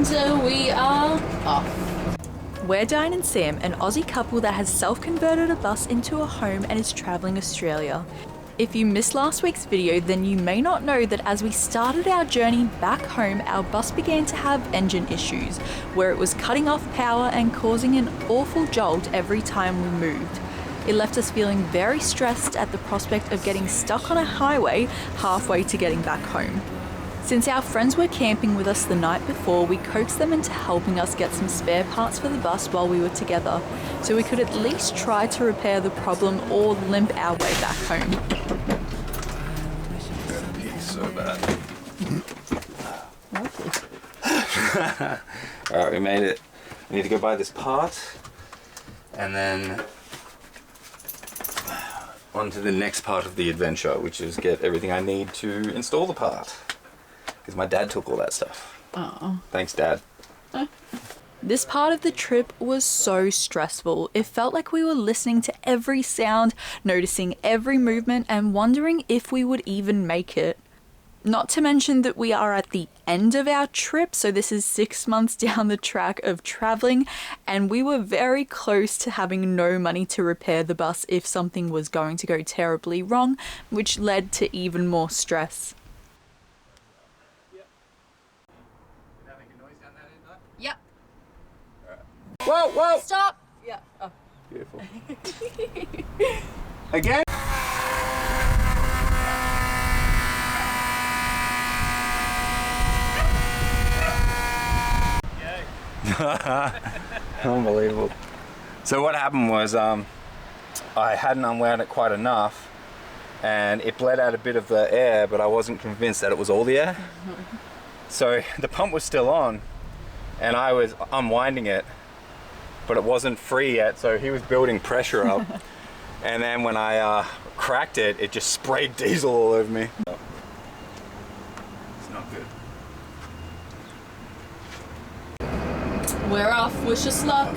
And we are off. We're Diane and Sam, an Aussie couple that has self-converted a bus into a home and is travelling Australia. If you missed last week's video, then you may not know that as we started our journey back home, our bus began to have engine issues, where it was cutting off power and causing an awful jolt every time we moved. It left us feeling very stressed at the prospect of getting stuck on a highway halfway to getting back home. Since our friends were camping with us the night before, we coaxed them into helping us get some spare parts for the bus while we were together, so we could at least try to repair the problem or limp our way back home. Gonna pee so bad. Alright, we made it. We need to go buy this part and then on to the next part of the adventure, which is get everything I need to install the part. Because my dad took all that stuff. Oh. Thanks, Dad. This part of the trip was so stressful. It felt like we were listening to every sound, noticing every movement, and wondering if we would even make it. Not to mention that we are at the end of our trip, so this is 6 months down the track of traveling, and we were very close to having no money to repair the bus if something was going to go terribly wrong, which led to even more stress. Yep. Whoa, whoa! Stop! Yeah. Oh. Beautiful. Again? Unbelievable. So what happened was I hadn't unwound it quite enough and it bled out a bit of the air, but I wasn't convinced that it was all the air. So the pump was still on and I was unwinding it, but it wasn't free yet, so he was building pressure up. And then when I cracked it, it just sprayed diesel all over me. It's not good. We're off. Wish us luck.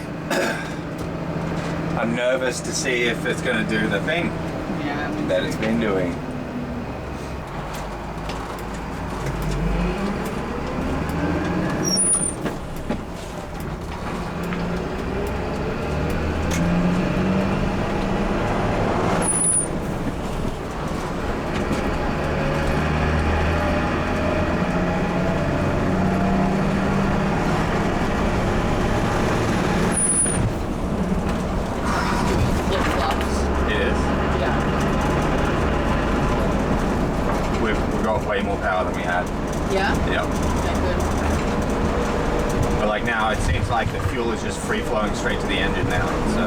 I'm nervous to see if it's going to do the thing that it's been doing. Way more power than we had. Yeah? Yep. Okay, good. But like now it seems like the fuel is just free flowing straight to the engine now, so.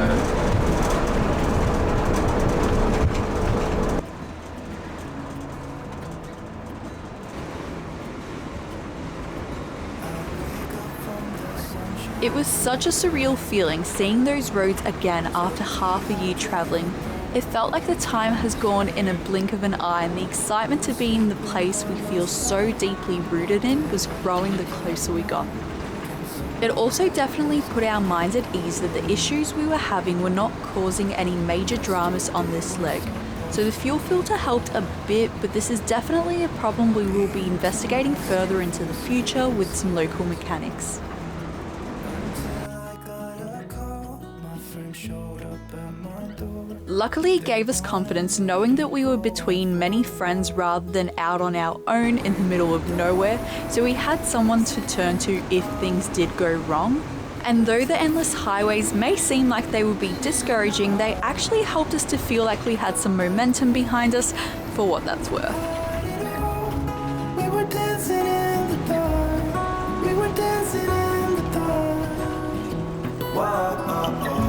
It was such a surreal feeling seeing those roads again after half a year travelling. It felt like the time has gone in a blink of an eye, and the excitement to be in the place we feel so deeply rooted in was growing the closer we got. It also definitely put our minds at ease that the issues we were having were not causing any major dramas on this leg. So the fuel filter helped a bit, but this is definitely a problem we will be investigating further into the future with some local mechanics. Luckily, it gave us confidence knowing that we were between many friends rather than out on our own in the middle of nowhere, so we had someone to turn to if things did go wrong. And though the endless highways may seem like they would be discouraging, they actually helped us to feel like we had some momentum behind us, for what that's worth. We were dancing in the dark. We were dancing in the dark. Whoa, oh, oh.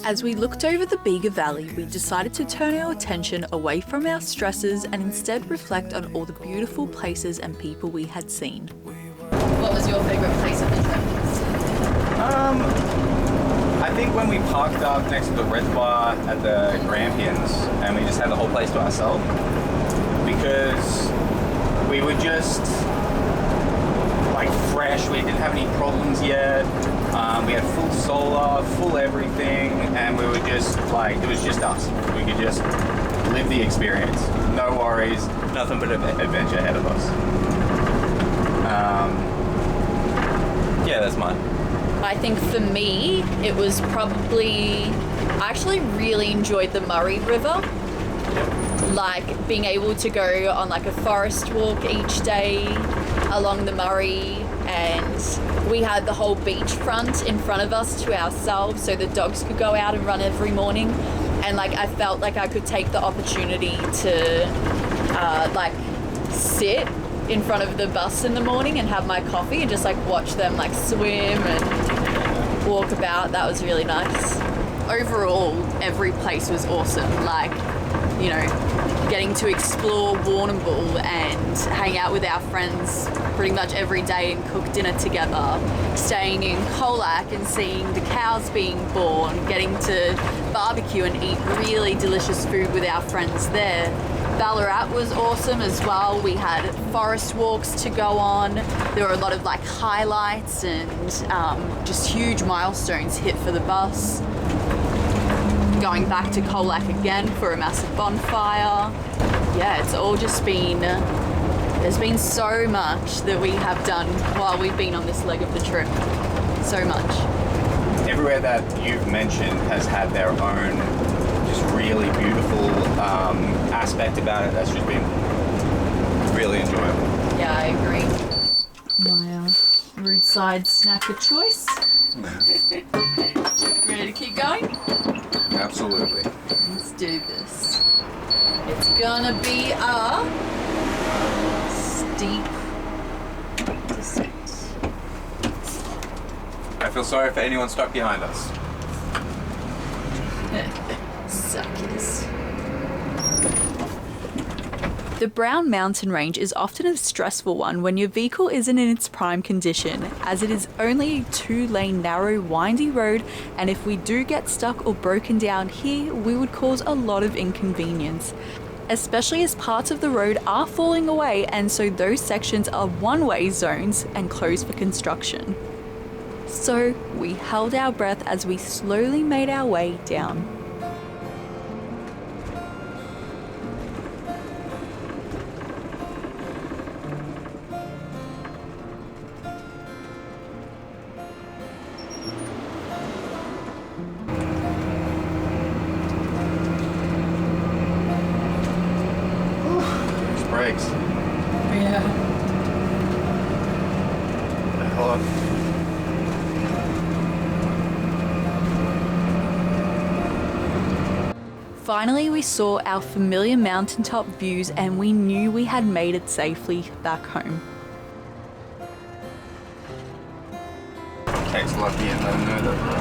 As we looked over the Bega Valley, we decided to turn our attention away from our stresses and instead reflect on all the beautiful places and people we had seen. What was your favourite place of the trip? I think when we parked up next to the Red Bar at the Grampians and we just had the whole place to ourselves, because we were just like fresh, we didn't have any problems yet, we had full solar, full everything, and we were just like, it was just us. We could just live the experience, no worries, nothing but adventure ahead of us. Yeah, that's mine. I think for me, it was probably, I actually really enjoyed the Murray River. Like being able to go on like a forest walk each day along the Murray, and we had the whole beachfront in front of us to ourselves, so the dogs could go out and run every morning. And like I felt like I could take the opportunity to like sit in front of the bus in the morning and have my coffee and just like watch them like swim and walk about. That was really nice. Overall, every place was awesome. Like, you know, getting to explore Warrnambool and hang out with our friends pretty much every day and cook dinner together, staying in Colac and seeing the cows being born, getting to barbecue and eat really delicious food with our friends there. Ballarat was awesome as well. We had forest walks to go on. There were a lot of like highlights and just huge milestones hit for the bus. Going back to Colac again for a massive bonfire. Yeah, it's all just been, there's been so much that we have done while we've been on this leg of the trip. So much. Everywhere that you've mentioned has had their own just really beautiful aspect about it that's just been really enjoyable. Yeah, I agree. My roadside snack of choice. Ready to keep going? Absolutely. Let's do this. It's gonna be a steep descent. I feel sorry for anyone stuck behind us. Suckers. The Brown Mountain Range is often a stressful one when your vehicle isn't in its prime condition, as it is only a 2-lane narrow windy road, and if we do get stuck or broken down here, we would cause a lot of inconvenience, especially as parts of the road are falling away, and so those sections are one-way zones and closed for construction. So we held our breath as we slowly made our way down. Brakes. Yeah. Hold on. Finally, we saw our familiar mountaintop views and we knew we had made it safely back home. Kate's lucky and let him know that we're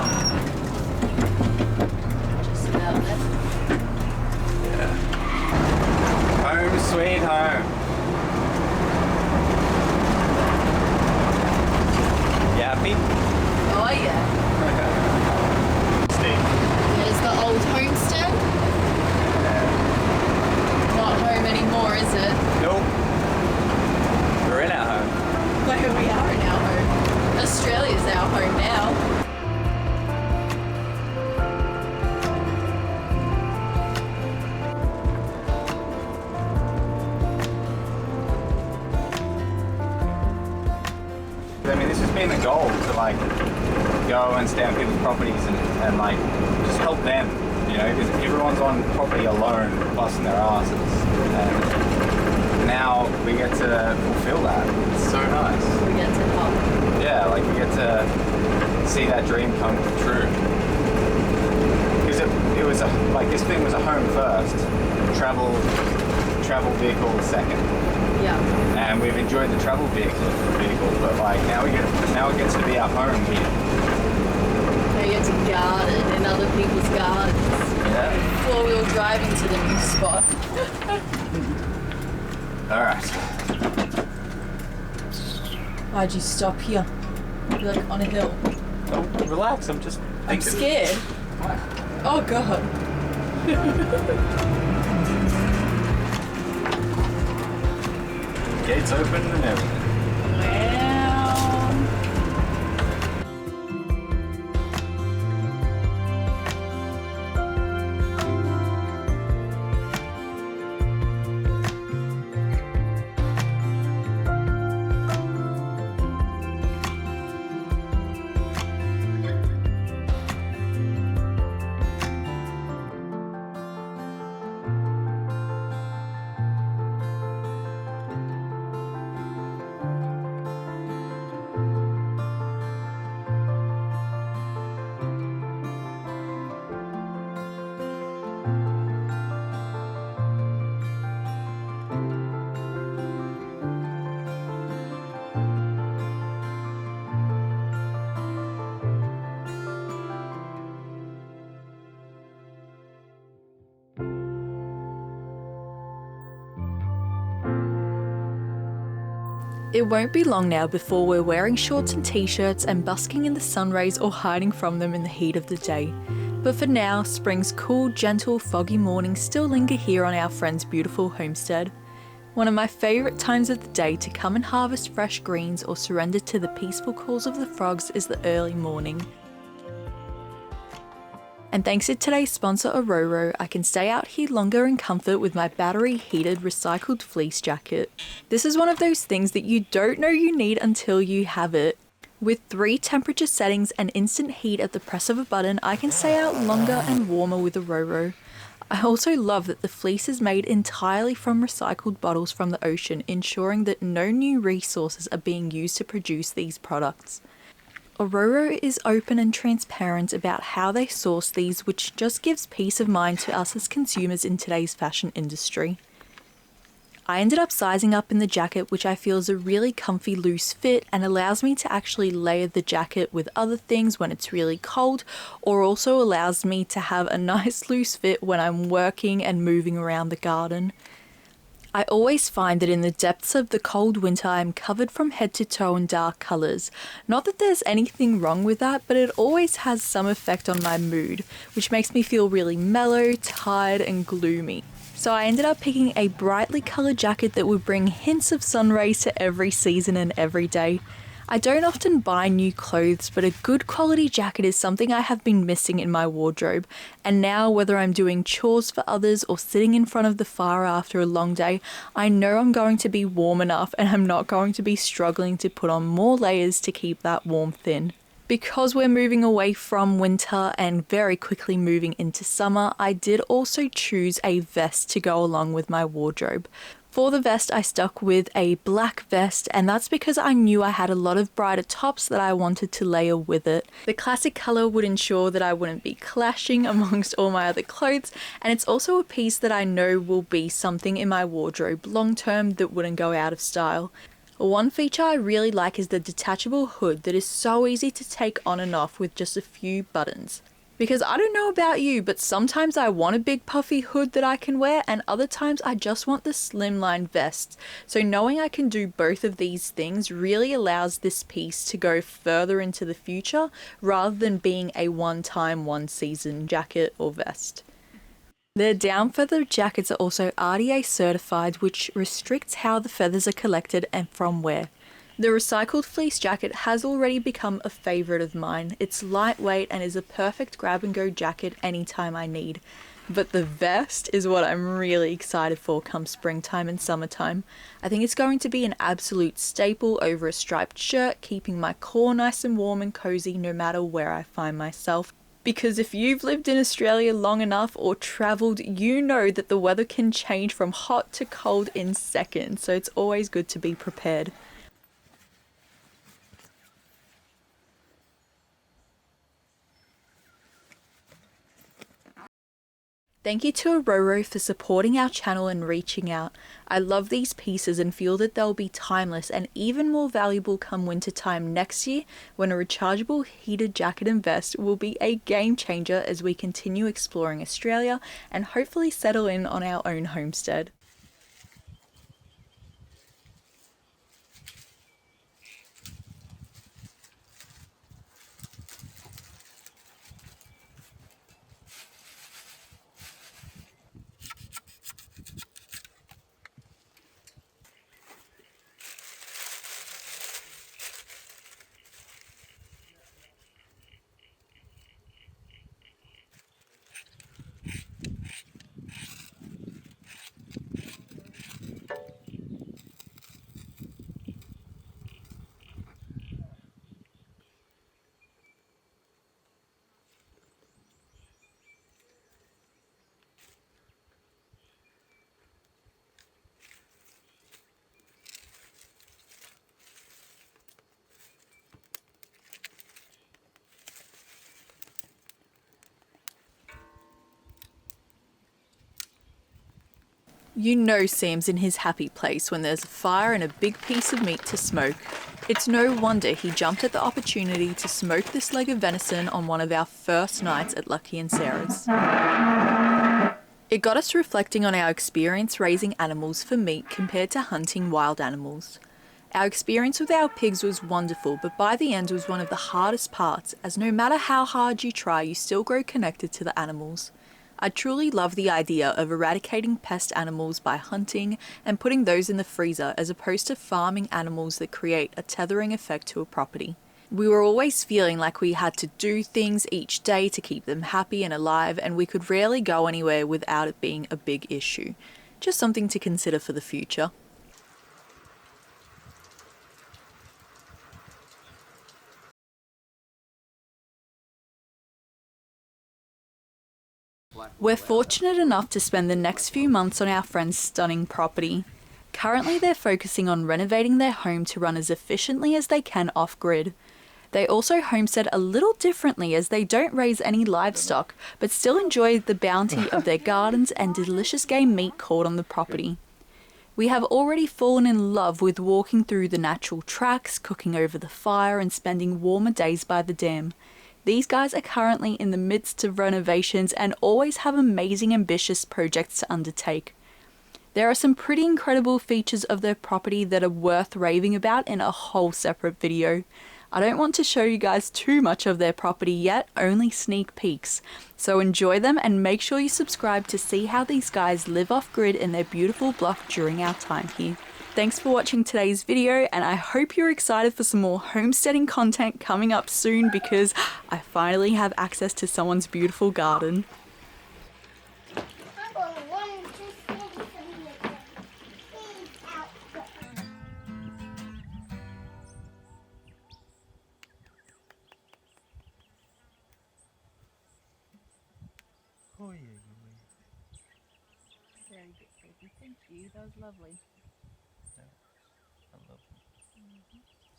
Just about it. Yeah. Home sweet home. You happy? Oh yeah. Steve. There's the old homestead. Not home anymore, is it? Nope. We're in our home. Where we are in our home. Australia's our home now. I mean, this has been the goal to like go and stay on people's properties and like just help them, you know, because everyone's on property alone, busting their asses, and now we get to fulfill that. It's so nice. We get to help. Yeah, like we get to see that dream come true. Because it was like this thing was a home first, travel vehicle second. Yeah. And we've enjoyed the travel vehicle, but like now it gets to be our home here. There get to garden in other people's gardens. Yeah. Four-wheel driving to the new spot. Alright. Why'd you stop here? You're like on a hill. Oh, relax, I'm just I'm thinking. scared. What? Oh god. Gates open and everything. Wow. It won't be long now before we're wearing shorts and t-shirts and busking in the sun rays or hiding from them in the heat of the day. But for now, spring's cool, gentle, foggy mornings still linger here on our friend's beautiful homestead. One of my favourite times of the day to come and harvest fresh greens or surrender to the peaceful calls of the frogs is the early morning. And thanks to today's sponsor Aurora, I can stay out here longer in comfort with my battery heated recycled fleece jacket. This is one of those things that you don't know you need until you have it. With 3 temperature settings and instant heat at the press of a button, I can stay out longer and warmer with Aurora. I also love that the fleece is made entirely from recycled bottles from the ocean, ensuring that no new resources are being used to produce these products. Aurora is open and transparent about how they source these, which just gives peace of mind to us as consumers in today's fashion industry. I ended up sizing up in the jacket, which I feel is a really comfy loose fit and allows me to actually layer the jacket with other things when it's really cold, or also allows me to have a nice loose fit when I'm working and moving around the garden. I always find that in the depths of the cold winter I'm covered from head to toe in dark colours. Not that there's anything wrong with that, but it always has some effect on my mood, which makes me feel really mellow, tired and gloomy. So I ended up picking a brightly coloured jacket that would bring hints of sun rays to every season and every day. I don't often buy new clothes, but a good quality jacket is something I have been missing in my wardrobe, and now whether I'm doing chores for others or sitting in front of the fire after a long day, I know I'm going to be warm enough and I'm not going to be struggling to put on more layers to keep that warmth in. Because we're moving away from winter and very quickly moving into summer, I did also choose a vest to go along with my wardrobe. For the vest, I stuck with a black vest, and that's because I knew I had a lot of brighter tops that I wanted to layer with it. The classic colour would ensure that I wouldn't be clashing amongst all my other clothes, and it's also a piece that I know will be something in my wardrobe long term that wouldn't go out of style. One feature I really like is the detachable hood that is so easy to take on and off with just a few buttons. Because I don't know about you, but sometimes I want a big puffy hood that I can wear, and other times I just want the slimline vest. So knowing I can do both of these things really allows this piece to go further into the future rather than being a one-time, one-season jacket or vest. The down feather jackets are also RDA certified, which restricts how the feathers are collected and from where. The recycled fleece jacket has already become a favourite of mine. It's lightweight and is a perfect grab and go jacket anytime I need. But the vest is what I'm really excited for come springtime and summertime. I think it's going to be an absolute staple over a striped shirt, keeping my core nice and warm and cozy no matter where I find myself. Because if you've lived in Australia long enough or travelled, you know that the weather can change from hot to cold in seconds, so it's always good to be prepared. Thank you to Aurora for supporting our channel and reaching out. I love these pieces and feel that they'll be timeless and even more valuable come winter time next year, when a rechargeable heated jacket and vest will be a game changer as we continue exploring Australia and hopefully settle in on our own homestead. You know Sam's in his happy place when there's a fire and a big piece of meat to smoke. It's no wonder he jumped at the opportunity to smoke this leg of venison on one of our first nights at Lucky and Sarah's. It got us reflecting on our experience raising animals for meat compared to hunting wild animals. Our experience with our pigs was wonderful, but by the end was one of the hardest parts, as no matter how hard you try, you still grow connected to the animals. I truly love the idea of eradicating pest animals by hunting and putting those in the freezer, as opposed to farming animals that create a tethering effect to a property. We were always feeling like we had to do things each day to keep them happy and alive, and we could rarely go anywhere without it being a big issue. Just something to consider for the future. We're fortunate enough to spend the next few months on our friend's stunning property. Currently they're focusing on renovating their home to run as efficiently as they can off-grid. They also homestead a little differently, as they don't raise any livestock, but still enjoy the bounty of their gardens and delicious game meat caught on the property. We have already fallen in love with walking through the natural tracks, cooking over the fire, and spending warmer days by the dam. These guys are currently in the midst of renovations and always have amazing ambitious projects to undertake. There are some pretty incredible features of their property that are worth raving about in a whole separate video. I don't want to show you guys too much of their property yet, only sneak peeks. So enjoy them and make sure you subscribe to see how these guys live off-grid in their beautiful bluff during our time here. Thanks for watching today's video, and I hope you're excited for some more homesteading content coming up soon, because I finally have access to someone's beautiful garden. Very good, baby. Thank you. That was lovely. I love them.